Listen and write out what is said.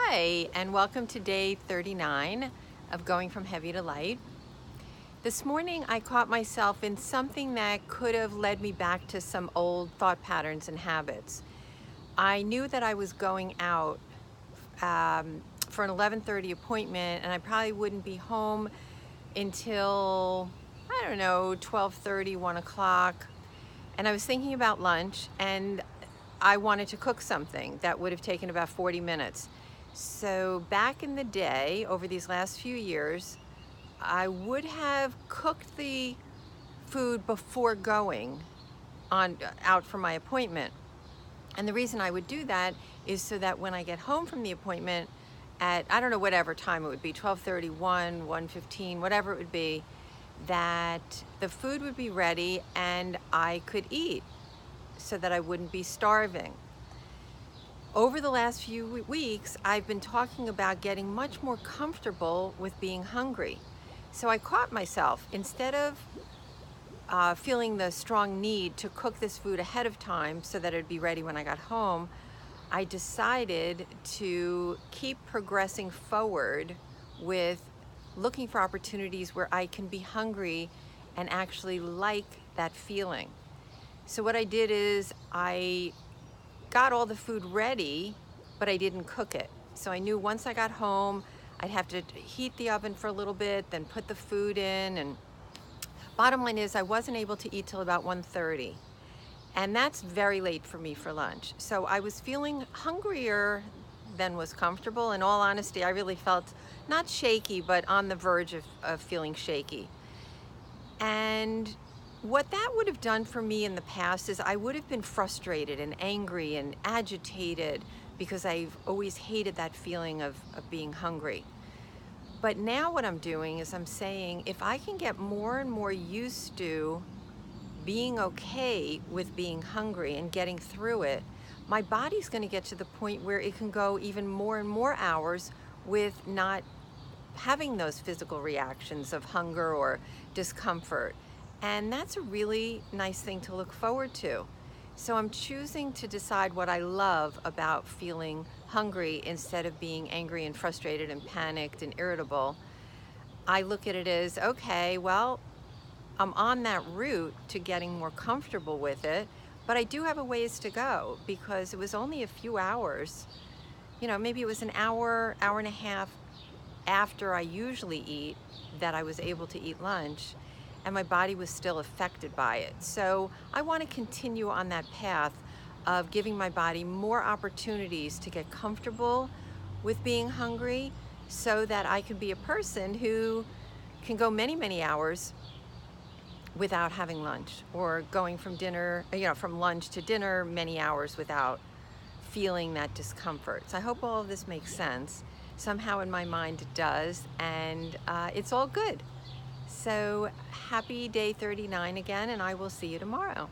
Hi, and welcome to day 39 of Going from Heavy to Light. This morning I caught myself in something that could have led me back to some old thought patterns and habits. I knew that I was going out for an 11:30 appointment, and I probably wouldn't be home until, I don't know, 12:30, 1 o'clock. And I was thinking about lunch, and I wanted to cook something that would have taken about 40 minutes. So back in the day, over these last few years, I would have cooked the food before going on out for my appointment. And the reason I would do that is so that when I get home from the appointment at, I don't know, whatever time it would be, 12:30, 1:15, whatever it would be, that the food would be ready and I could eat so that I wouldn't be starving. Over the last few weeks, I've been talking about getting much more comfortable with being hungry. So I caught myself, instead of feeling the strong need to cook this food ahead of time so that it'd be ready when I got home, I decided to keep progressing forward with looking for opportunities where I can be hungry and actually like that feeling. So what I did is I got all the food ready, but I didn't cook it. So I knew once I got home, I'd have to heat the oven for a little bit, then put the food in. And bottom line is I wasn't able to eat till about 1:30. And that's very late for me for lunch. So I was feeling hungrier than was comfortable. In all honesty, I really felt not shaky, but on the verge of feeling shaky. And what that would have done for me in the past is I would have been frustrated and angry and agitated because I've always hated that feeling of being hungry. But now what I'm doing is I'm saying, if I can get more and more used to being okay with being hungry and getting through it, my body's going to get to the point where it can go even more and more hours with not having those physical reactions of hunger or discomfort. And that's a really nice thing to look forward to. So I'm choosing to decide what I love about feeling hungry instead of being angry and frustrated and panicked and irritable. I look at it as, okay, well, I'm on that route to getting more comfortable with it, but I do have a ways to go because it was only a few hours. Maybe it was an hour, hour and a half after I usually eat that I was able to eat lunch, and my body was still affected by it. So I want to continue on that path of giving my body more opportunities to get comfortable with being hungry so that I can be a person who can go many, many hours without having lunch, or going from from lunch to dinner many hours without feeling that discomfort. So I hope all of this makes sense. Somehow in my mind it does, and it's all good. So happy day 39 again, and I will see you tomorrow.